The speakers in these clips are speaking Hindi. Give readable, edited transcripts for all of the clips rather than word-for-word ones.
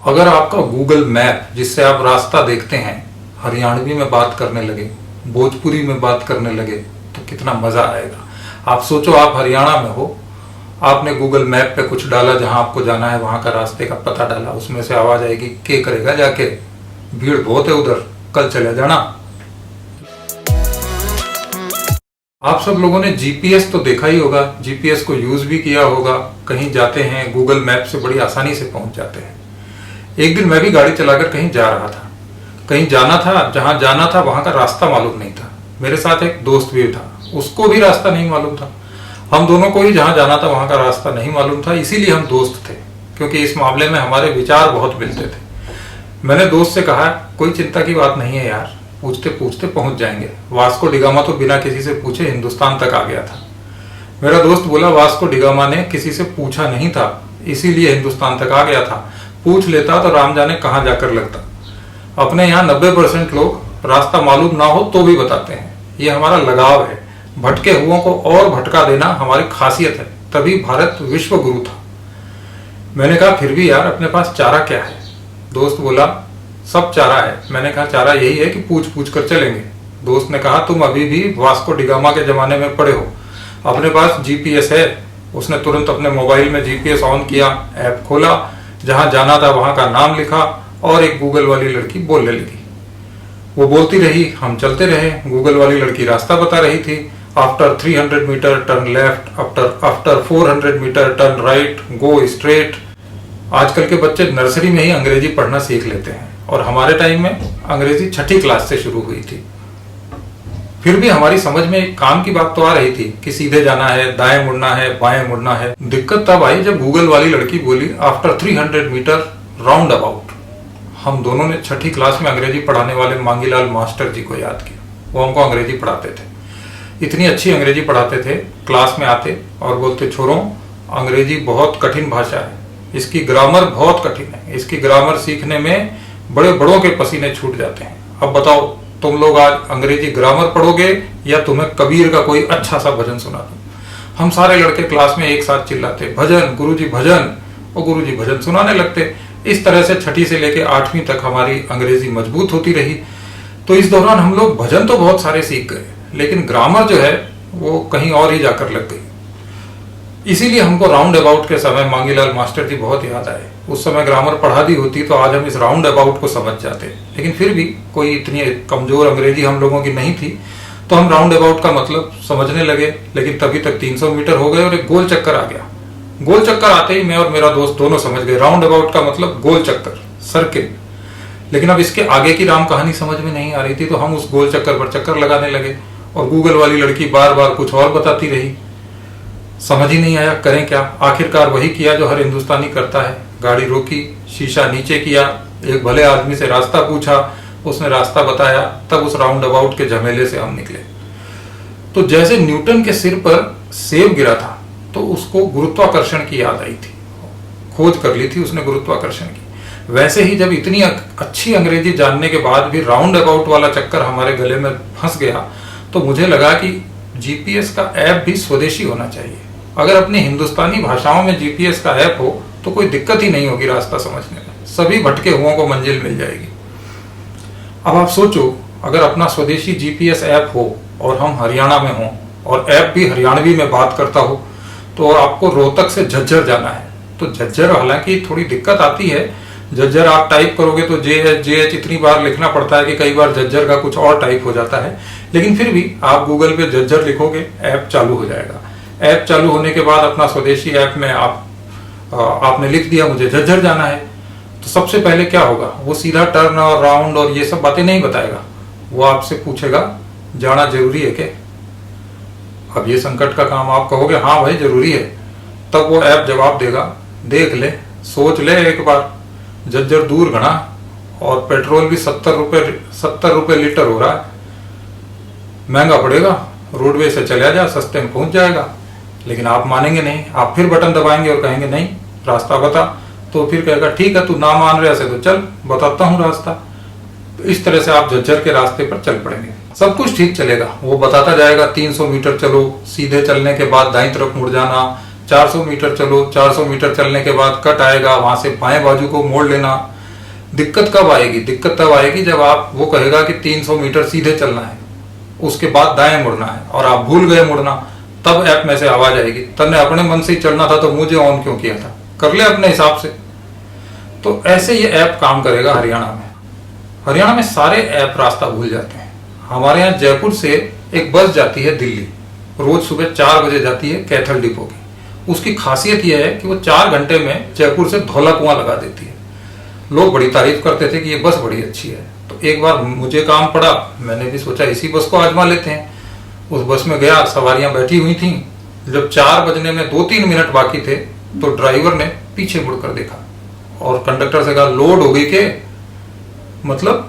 अगर आपका गूगल मैप जिससे आप रास्ता देखते हैं हरियाणवी में बात करने लगे, भोजपुरी में बात करने लगे तो कितना मजा आएगा। आप सोचो, आप हरियाणा में हो, आपने गूगल मैप पे कुछ डाला, जहां आपको जाना है वहां का रास्ते का पता डाला, उसमें से आवाज आएगी के करेगा जाके, भीड़ बहुत है उधर, कल चले जाना। आप सब लोगों ने जीपीएस तो देखा ही होगा, जीपीएस को यूज भी किया होगा। कहीं जाते हैं गूगल मैप से बड़ी आसानी से पहुंच जाते हैं। एक दिन मैं भी गाड़ी चलाकर कहीं जा रहा था, कहीं जाना था, जहां जाना था वहां का रास्ता मालूम नहीं था। मेरे साथ एक दोस्त भी था, उसको भी रास्ता नहीं मालूम था। हम दोनों को ही जहां जाना था वहां का रास्ता नहीं मालूम था, इसीलिए हम दोस्त थे, क्योंकि इस मामले में हमारे विचार बहुत मिलते थे। मैंने दोस्त से कहा, कोई चिंता की बात नहीं है यार, पूछते पूछते पहुंच जाएंगे। वास्को डिगामा तो बिना किसी से पूछे हिंदुस्तान तक आ गया था। मेरा दोस्त बोला, वास्को डिगामा ने किसी से पूछा नहीं था, इसीलिए हिंदुस्तान तक आ गया था। पूछ लेता तो राम जाने कहां जाकर लगता। अपने यहाँ 90% लोग रास्ता मालूम ना हो तो भी बताते हैं, ये हमारा लगाव है। भटके हुओं को और भटका देना हमारी खासियत है, तभी भारत विश्व गुरु था। मैंने कहा, फिर भी यार अपने पास चारा क्या है? दोस्त बोला, सब चारा है। मैंने कहा, चारा यही है कि पूछ पूछ कर चलेंगे। दोस्त ने कहा, तुम अभी भी वास्को डिगामा के जमाने में पड़े हो, अपने पास जीपीएस है। उसने तुरंत अपने मोबाइल में जीपीएस ऑन किया, ऐप खोला, जहां जाना था वहां का नाम लिखा और एक गूगल वाली लड़की बोलने लगी। वो बोलती रही, हम चलते रहे। गूगल वाली लड़की रास्ता बता रही थी। After 300 metre turn left, after 400 metre turn right, go straight. आजकल के बच्चे नर्सरी में ही अंग्रेजी पढ़ना सीख लेते हैं, और हमारे टाइम में अंग्रेजी 6ठी क्लास से शुरू हुई थी। फिर भी हमारी समझ में एक काम की बात तो आ रही थी कि सीधे जाना है, दाएं मुड़ना है, बाएं मुड़ना है। दिक्कत तब आई जब गूगल वाली लड़की बोली, आफ्टर 300 मीटर राउंड अबाउट। हम दोनों ने 6ठी क्लास में अंग्रेजी पढ़ाने वाले मांगीलाल मास्टर जी को याद किया। वो हमको अंग्रेजी पढ़ाते थे, इतनी अच्छी अंग्रेजी पढ़ाते थे। क्लास में आते और बोलते, छोरों, अंग्रेजी बहुत कठिन भाषा है, इसकी ग्रामर बहुत कठिन है, इसकी ग्रामर सीखने में बड़े बड़ों के पसीने छूट जाते हैं। अब बताओ, तुम लोग आज अंग्रेजी ग्रामर पढ़ोगे या तुम्हें कबीर का कोई अच्छा सा भजन सुना दूं? हम सारे लड़के क्लास में एक साथ चिल्लाते, भजन गुरुजी भजन, और गुरुजी भजन सुनाने लगते। इस तरह से 6ठी से लेकर 8वीं तक हमारी अंग्रेजी मजबूत होती रही। तो इस दौरान हम लोग भजन तो बहुत सारे सीख गए, लेकिन ग्रामर जो है वो कहीं और ही जाकर लग गई। इसीलिए हमको राउंड अबाउट के समय मांगीलाल मास्टर जी बहुत याद आए। उस समय ग्रामर पढ़ा दी होती तो आज हम इस राउंड अबाउट को समझ जाते, लेकिन फिर भी कोई इतनी कमजोर अंग्रेजी हम लोगों की नहीं थी, तो हम राउंड अबाउट का मतलब समझने लगे। लेकिन तभी तक 300 मीटर हो गए और एक गोल चक्कर आ गया। गोल चक्कर आते ही मैं और मेरा दोस्त दोनों समझ गए, राउंड अबाउट का मतलब गोल चक्कर, सर्किल। लेकिन अब इसके आगे की राम कहानी समझ में नहीं आ रही थी, तो हम उस गोल चक्कर पर चक्कर लगाने लगे और गूगल वाली लड़की बार बार कुछ और बताती रही। समझ ही नहीं आया, करें क्या। आखिरकार वही किया जो हर हिंदुस्तानी करता है, गाड़ी रोकी, शीशा नीचे किया, एक भले आदमी से रास्ता पूछा, उसने रास्ता बताया, तब उस राउंड अबाउट के झमेले से हम निकले। तो जैसे न्यूटन के सिर पर सेब गिरा था तो उसको गुरुत्वाकर्षण की याद आई थी, खोज कर ली थी उसने गुरुत्वाकर्षण की। वैसे ही जब इतनी अच्छी अंग्रेजी जानने के बाद भी राउंड अबाउट वाला चक्कर हमारे गले में फंस गया, तो मुझे लगा कि जीपीएस का ऐप भी स्वदेशी होना चाहिए। अगर अपनी हिंदुस्तानी भाषाओं में जीपीएस का ऐप हो तो कोई दिक्कत ही नहीं होगी रास्ता समझने में, सभी भटके हुओं को मंजिल मिल जाएगी। अब आप सोचो, अगर अपना स्वदेशी जीपीएस ऐप हो और हम हरियाणा में हों और ऐप भी हरियाणवी में बात करता हो, तो आपको रोहतक से झज्जर जाना है। तो झज्जर हालांकि थोड़ी दिक्कत आती है, झज्जर आप टाइप करोगे तो JH इतनी बार लिखना पड़ता है कि कई बार झज्जर का कुछ और टाइप हो जाता है, लेकिन फिर भी आप गूगल पे झज्जर लिखोगे, ऐप चालू हो जाएगा। ऐप चालू होने के बाद अपना स्वदेशी ऐप में आपने लिख दिया मुझे झज्जर जाना है, तो सबसे पहले क्या होगा, वो सीधा टर्न और राउंड और ये सब बातें नहीं बताएगा, वो आपसे पूछेगा जाना जरूरी है क्या। अब ये संकट का काम, आप कहोगे हाँ भाई जरूरी है, तब वो ऐप जवाब देगा, देख ले, सोच ले एक बार, झज्जर दूर घना और पेट्रोल भी 70 रुपए लीटर हो रहा है, महंगा पड़ेगा, रोडवे से चला जा, सस्ते में पहुंच जाएगा। लेकिन आप मानेंगे नहीं, आप फिर बटन दबाएंगे और कहेंगे नहीं रास्ता बता, तो फिर कहेगा ठीक है तू ना मान रहे से तो चल बताता हूँ रास्ता। तो इस तरह से आप झज्जर के रास्ते पर चल पड़ेंगे, सब कुछ ठीक चलेगा। वो बताता जाएगा 300 मीटर चलो, सीधे चलने के बाद दाईं तरफ मुड़ जाना, 400 मीटर चलो, 400 मीटर चलने के बाद कट आएगा, वहां से बाएं बाजू को मोड़ लेना। दिक्कत कब आएगी? दिक्कत तब आएगी जब आप वो कहेगा कि 300 मीटर सीधे चलना है, उसके बाद दाएं मुड़ना है, और आप भूल गए मुड़ना, तब ऐप में से आवाज आएगी, तन्ने अपने मन से ही चलना था तो मुझे ऑन क्यों किया था, कर ले अपने हिसाब से। तो ऐसे ये ऐप काम करेगा हरियाणा में। हरियाणा में सारे ऐप रास्ता भूल जाते हैं। हमारे यहाँ जयपुर से एक बस जाती है दिल्ली, रोज सुबह 4 बजे जाती है कैथल डिपो की। उसकी खासियत यह है कि वो 4 घंटे में जयपुर से धौला कुआं लगा देती है। लोग बड़ी तारीफ करते थे कि ये बस बड़ी अच्छी है। तो एक बार मुझे काम पड़ा, मैंने भी सोचा इसी बस को आजमा लेते हैं। उस बस में गया, सवारियां बैठी हुई थी। जब 4 बजने में 2-3 मिनट बाकी थे तो ड्राइवर ने पीछे मुड़कर देखा और कंडक्टर से कहा, लोड हो गई के? मतलब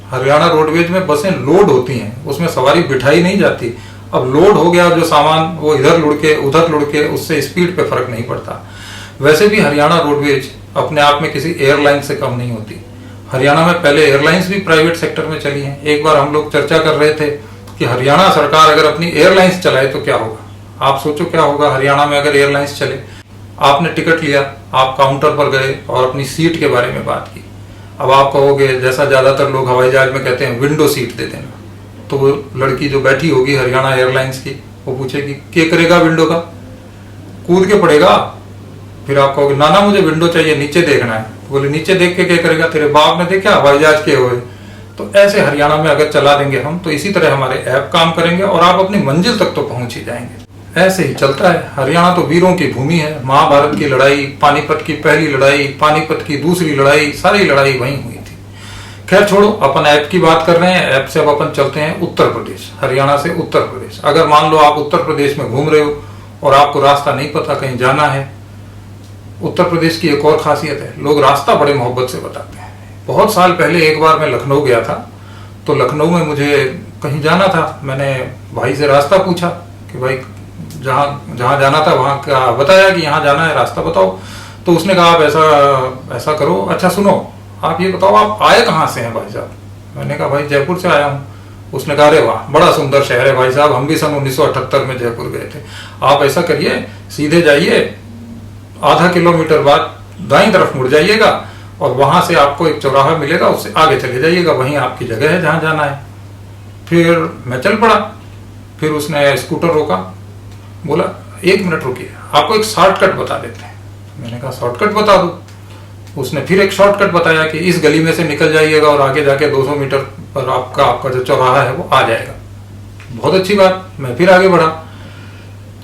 हरियाणा रोडवेज में बसें लोड होती हैं, उसमें सवारी बिठाई नहीं जाती। अब लोड हो गया, जो सामान वो इधर लुढ़के उधर लुढ़के, उससे स्पीड पे फर्क नहीं पड़ता। वैसे भी हरियाणा रोडवेज अपने आप में किसी एयरलाइन से कम नहीं होती। हरियाणा में पहले एयरलाइंस भी प्राइवेट सेक्टर में चली हैं। एक बार हम लोग चर्चा कर रहे थे कि हरियाणा सरकार अगर अपनी एयरलाइंस चलाए तो क्या होगा। आप सोचो क्या होगा हरियाणा में अगर एयरलाइंस चले। आपने टिकट लिया, आप काउंटर पर गए और अपनी सीट के बारे में बात की। अब आप कहोगे, जैसा ज्यादातर लोग हवाई जहाज में कहते हैं, विंडो सीट दे देना। तो वो लड़की जो बैठी होगी हरियाणा एयरलाइंस की, वो पूछेगी क्या करेगा विंडो का? कूद के पड़ेगा। फिर आप कहोगे, ना ना मुझे विंडो चाहिए, नीचे देखना है। बोले नीचे देख के क्या करेगा? तेरे बाप ने देखा हवाई जहाज के हुए। तो ऐसे हरियाणा में अगर चला देंगे हम, तो इसी तरह हमारे ऐप काम करेंगे और आप अपनी मंजिल तक तो पहुंच ही जाएंगे। ऐसे ही चलता है। हरियाणा तो वीरों की भूमि है। महाभारत की लड़ाई, पानीपत की पहली लड़ाई, पानीपत की दूसरी लड़ाई, सारी लड़ाई वहीं हुई थी। खैर छोड़ो, अपन ऐप की बात कर रहे हैं। ऐप से अब अपन चलते हैं उत्तर प्रदेश। हरियाणा से उत्तर प्रदेश। अगर मान लो आप उत्तर प्रदेश में घूम रहे हो और आपको रास्ता नहीं पता, कहीं जाना है, उत्तर प्रदेश की एक और खासियत है, लोग रास्ता बड़े मोहब्बत से बताते हैं। बहुत साल पहले एक बार मैं लखनऊ गया था, तो लखनऊ में मुझे कहीं जाना था। मैंने भाई से रास्ता पूछा कि भाई जहाँ जहाँ जाना था वहाँ का बताया कि यहाँ जाना है, रास्ता बताओ। तो उसने कहा आप ऐसा करो, अच्छा सुनो, आप ये बताओ आप आए कहाँ से हैं भाई साहब? मैंने कहा भाई जयपुर से आया हूँ। उसने कहा अरे वाह, बड़ा सुंदर शहर है भाई साहब, हम भी सन 1978 में जयपुर गए थे। आप ऐसा करिए, सीधे जाइए, आधा किलोमीटर बाद दाईं तरफ मुड़ जाइएगा और वहां से आपको एक चौराहा मिलेगा, उससे आगे चले जाइएगा, वहीं आपकी जगह है जहां जाना है। फिर मैं चल पड़ा। फिर उसने स्कूटर रोका, बोला 1 मिनट रुकिए, आपको एक शॉर्टकट बता देते हैं। मैंने कहा शॉर्टकट बता दो। उसने फिर एक शॉर्टकट बताया कि इस गली में से निकल जाइएगा और आगे जाके 200 मीटर पर आपका जो चौराहा है वो आ जाएगा। बहुत अच्छी बात। मैं फिर आगे बढ़ा।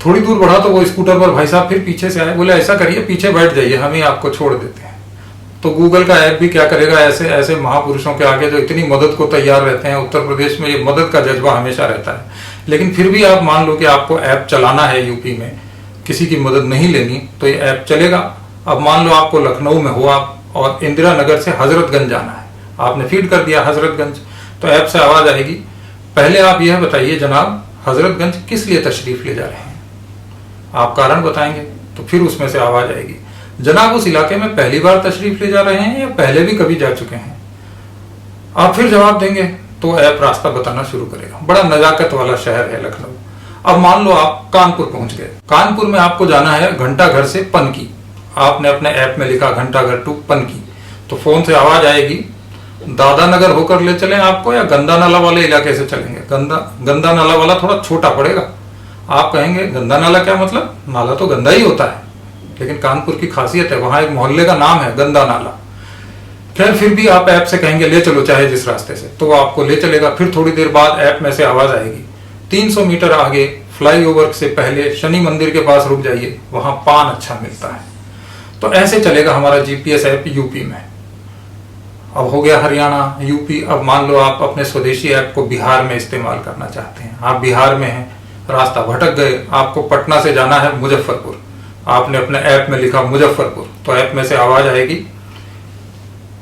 थोड़ी दूर बढ़ा तो वो स्कूटर पर भाई साहब फिर पीछे से आए, बोले ऐसा करिए पीछे बैठ जाइए, हम ही आपको छोड़ देते हैं। तो गूगल का ऐप भी क्या करेगा, ऐसे ऐसे महापुरुषों के आगे जो इतनी मदद को तैयार रहते हैं। उत्तर प्रदेश में ये मदद का जज्बा हमेशा रहता है। लेकिन फिर भी आप मान लो कि आपको ऐप चलाना है यूपी में, किसी की मदद नहीं लेनी, तो ये ऐप चलेगा। अब मान लो आपको लखनऊ में हो आप और इंदिरा नगर से हजरतगंज जाना है, आपने फीड कर दिया हजरतगंज, तो ऐप से आवाज आएगी, पहले आप यह बताइए जनाब हजरतगंज किस लिए तशरीफ ले जा रहे हैं। आप कारण बताएंगे तो फिर उसमें से आवाज आएगी, जनाब उस इलाके में पहली बार तशरीफ ले जा रहे हैं या पहले भी कभी जा चुके हैं। आप फिर जवाब देंगे तो ऐप रास्ता बताना शुरू करेगा। बड़ा नजाकत वाला शहर है लखनऊ। अब मान लो आप कानपुर पहुंच गए। कानपुर में आपको जाना है घंटाघर से पनकी। आपने अपने ऐप में लिखा घंटाघर टू पनकी, तो फोन से आवाज आएगी, दादा नगर होकर ले चलें आपको या गंदा नाला वाले इलाके से चलेंगे। गंदा नाला वाला थोड़ा छोटा पड़ेगा। आप कहेंगे गंदा नाला क्या मतलब, नाला तो गंदा ही होता है, लेकिन कानपुर की खासियत है, वहां एक मोहल्ले का नाम है गंदा नाला। खैर फिर भी आप ऐप से कहेंगे ले चलो चाहे जिस रास्ते से, तो वो आपको ले चलेगा। फिर थोड़ी देर बाद ऐप में से आवाज आएगी, 300 मीटर आगे फ्लाईओवर से पहले शनि मंदिर के पास रुक जाइए, वहां पान अच्छा मिलता है। तो ऐसे चलेगा हमारा जीपीएस ऐप यूपी में। अब हो गया हरियाणा, यूपी। अब मान लो आप अपने स्वदेशी ऐप को बिहार में इस्तेमाल करना चाहते हैं। आप बिहार में हैं, रास्ता भटक गए, आपको पटना से जाना है मुजफ्फरपुर। आपने अपने ऐप में लिखा मुजफ्फरपुर, तो ऐप में से आवाज आएगी,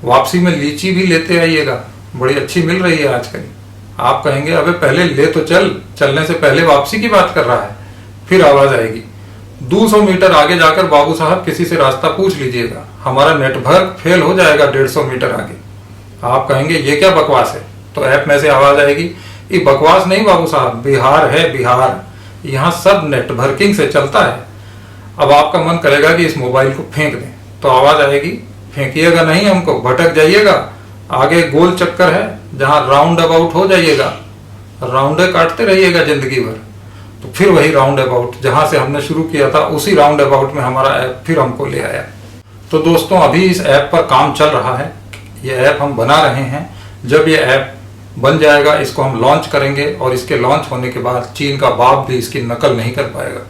वापसी में लीची भी लेते आइएगा, बड़ी अच्छी मिल रही है आजकल। आप कहेंगे अबे पहले ले तो चलने से पहले वापसी की बात कर रहा है। फिर आवाज आएगी, 200 मीटर आगे जाकर बाबू साहब किसी से रास्ता पूछ लीजिएगा, हमारा नेटवर्क फेल हो जाएगा 150 मीटर आगे। आप कहेंगे ये क्या बकवास है, तो ऐप में से आवाज आएगी, ये बकवास नहीं बाबू साहब, बिहार है बिहार, यहाँ सब नेटवर्किंग से चलता है। अब आपका मन करेगा कि इस मोबाइल को फेंक दें, तो आवाज आएगी, फेंकिएगा नहीं, हमको भटक जाइएगा, आगे गोल चक्कर है जहां राउंड अबाउट हो जाइएगा, राउंडे काटते रहिएगा जिंदगी भर। तो फिर वही राउंड अबाउट जहां से हमने शुरू किया था, उसी राउंड अबाउट में हमारा ऐप फिर हमको ले आया। तो दोस्तों अभी इस ऐप पर काम चल रहा है, ये ऐप हम बना रहे हैं। जब ये ऐप बन जाएगा इसको हम लॉन्च करेंगे, और इसके लॉन्च होने के बाद चीन का बाप भी इसकी नकल नहीं कर पाएगा।